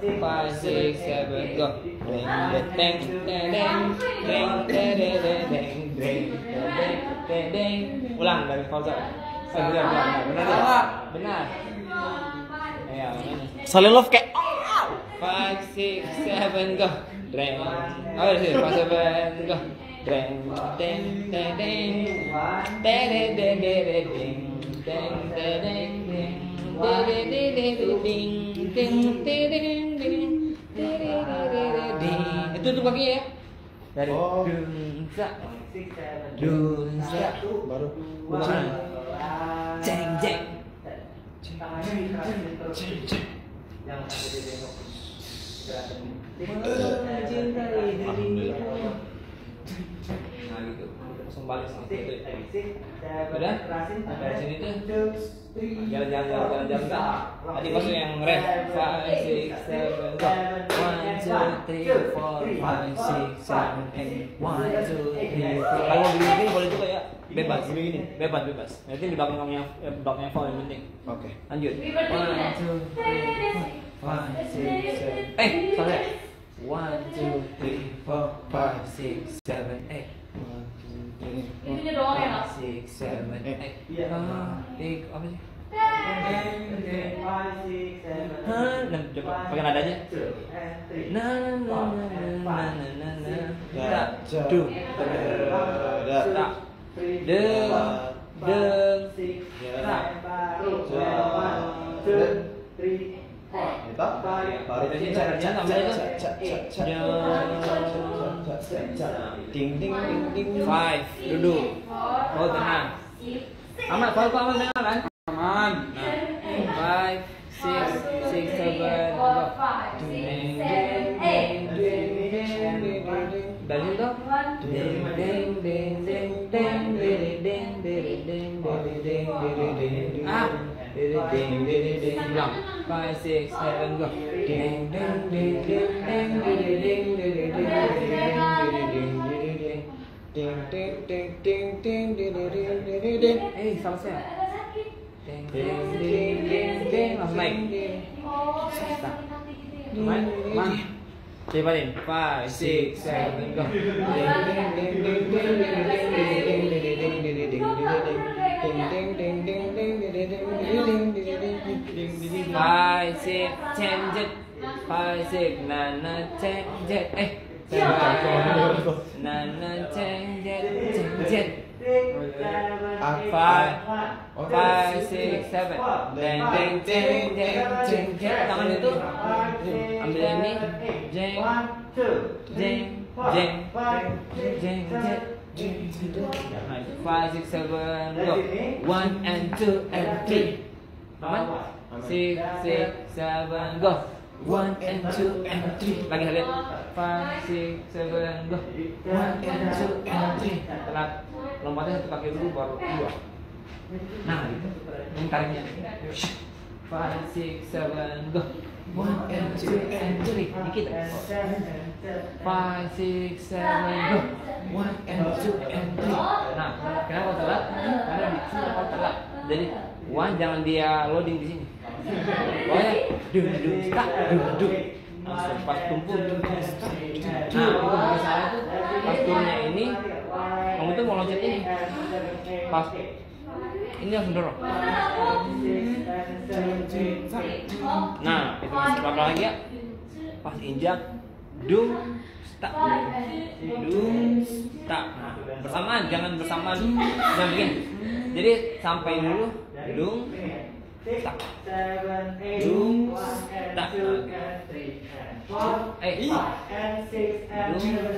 5, 6, 7, go. Deng, deng, deng, deng, deng, deng, deng, deng, deng, deng. Ulang dari Fauzan. Benar. Ayo, mana? Saling love kayak 5, 6, 7, go. Deng. Oh, sih, 5, 7, go. Deng, deng, deng, deng. Deng, deng, deng, deng, deng. Deng, deng, deng, deng. Deng, deng, deng, deng, deng. Deng, deng, deng, deng. Deng. Itu tuh pakai ya. Dari dunsa. Dunsa. baru Ulang. Jeng, jeng. Tangannya dikerasin terus. Jangan sampai dia bengkok. Mencintai dirimu. Alhamdulillah. Nah gitu. Langsung balik sama itu. Udah? Udah? Dari sini tuh jalan-jalan. Tadi masuk yang ref. 5, 6, 7, go. 1, 2, 3, 4, 5, 6, 7, 8. 1, 2, 3, 4. Kalau mau begini boleh juga ya. Bebas. Gini. Bebas. Nanti di belakangnya fall yang penting. Oke. Lanjut. 1, 2, 3, 4, 5, 6, 7. Salah. 1, 2, 3, 4, 5, 6, 7, 8. Itunya doang ya, Mas? 6, 7, 8. Iya. Apa sih? Dan Coba pakai nadanya. Na na na na na na. Ya, Du. da. Deng. Deng. Itu baru ding ding ding ding. 5. Duduk. Oh, tenang. Aman, kalau aman tenang kan? Aman. Nah. 5, 6, 7, go. Deng, deng, deng, deng, deng, deng. Dari situ. Deng, deng, deng, deng, deng, deng, deng, deng, deng, deng, deng, deng. Ah. Deng, deng, deng, deng. Ulang. 5, 6, 7, go. Deng, deng, deng, deng, deng, deng, deng, deng, deng, deng, deng. Ding ding ding ding ding ding ding ding ding. Salah saya. Deng, deng, deng, deng, deng. Langsung naik. Main. Cepatin. 5, 6, 7, go. 5, 6, 10, jet. 5, 6, nana, 10, jet. Nana, 10, jet, 10, jet. 5, 6, 7. Deng, deng, deng, deng, deng, deng. Tangan itu ambil ini. Jeng, jeng, jeng, jeng, jet. 5, 6, 7, go. 1 and 2 and 3. Aman? 6, 6, 7, go. 1 and 2 and 3. Lagi lihat. 5, 6, 7, go. 1 and 2 and 3. Telat. Lompatnya satu kaki dulu baru 2. Nah, gitu. Ini tariknya. 5, 6, 7, go. 1 and 2 and 3. Dikit. 5, 6, 7, go. 1 and 2 and 3. Nah, kenapa telat? Karena di sini kalau telat. Jadi 1 jangan dia loading di sini. Pokoknya dung tak dung. Langsung pas tumpul dung tak. Nah, itu misalnya tuh pas turunnya ini, kamu tuh mau loncat ini. Pas ini langsung dorong. Nah, itu masih bakal lagi ya. Pas injak dung tak. Dung tak. Nah, bersamaan, jangan bersamaan. Jangan begini. Jadi sampai dulu dung tak. Dung tak. Dung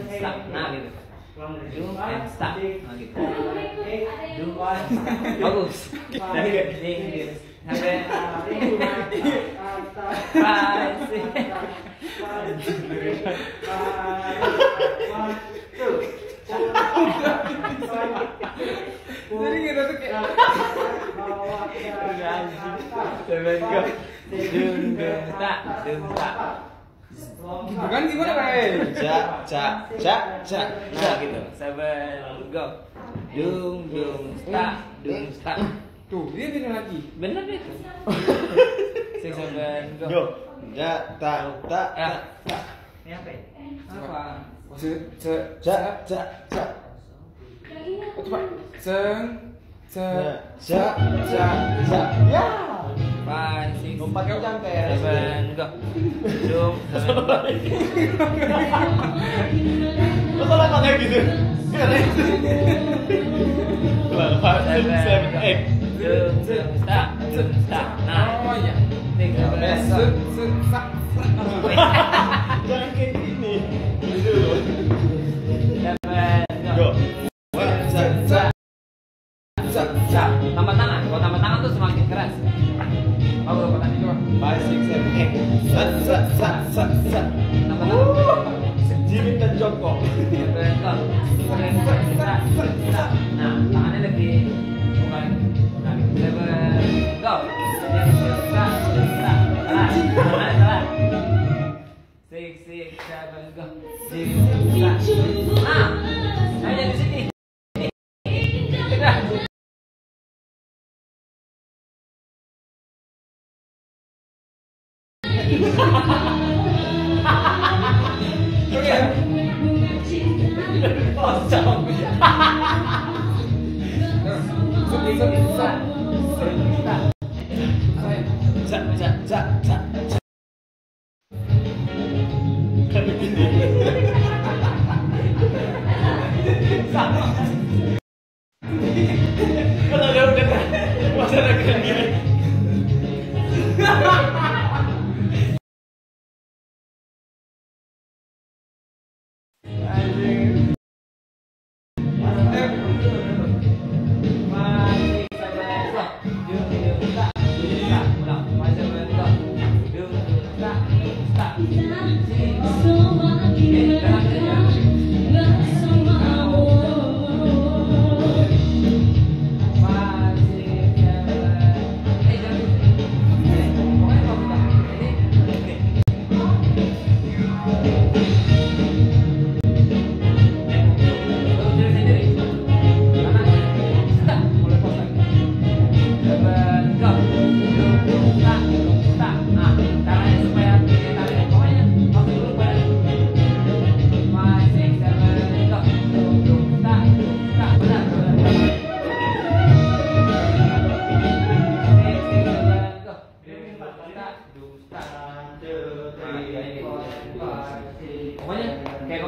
tak. Nah gitu. Dung and stop. Nah gitu. Dung bagus. Dari ding sampai 5, 6. Jadi gitu tuh kayak Dung tak. gitu kan gimana Pak? Nah gitu. 7, go. Dung tak. Tuh, dia bener lagi. Bener itu. 6, 7, go. Yo. Tak. Ini apa ya? Apa? Coba. Seng. Ya. 5, 6, Lompat kencang kayak 7, go. Dung. Lo salah kayak gitu. Keren. 5, 6, 7, 8. Dung tak. Nah, Oh iya. 6, 7, Jangan kayak gini. Ini dulu. 7, Go. Tambah tangan. Kalau tambah tangan tuh semakin keras. Oh, berapa tadi coba? 5, 6, 7, 8. Tambah tangan. Jimin dan jongkok. Nah, tangannya lebih bukan 7, go. Salah. 6, 7, go. Nah, saya di sini. Kalau dia udah masa ada gini.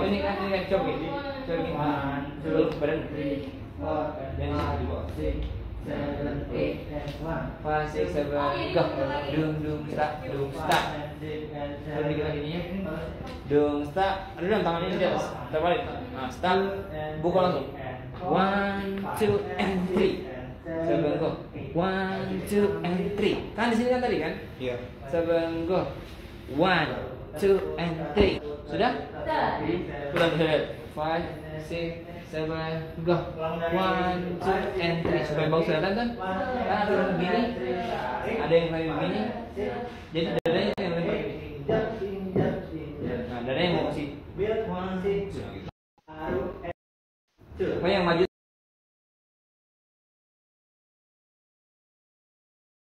ini kan coba gini. Coba gini. Dulu badan. Dan di sini di bawah. 7, 8, 5, 6, 7, go. Dung start. Terus dikit lagi nih. Dung start. Ada tangan ini di atas. Terbalik. Nah, start. Buka langsung. 1, 2, and 3. 7 go. 1, 2, and 3. Kan di sini kan tadi kan? Iya. 7 go. 1, 2, and 3. Sudah? Ulang lihat. 5, 6, 7, go. 1, 2, and 3. Supaya bagus kelihatan kan? Kan ada yang begini, ada yang kayak begini. Jadi dadanya yang lempar. Nah, dadanya mau sih. Pokoknya yang maju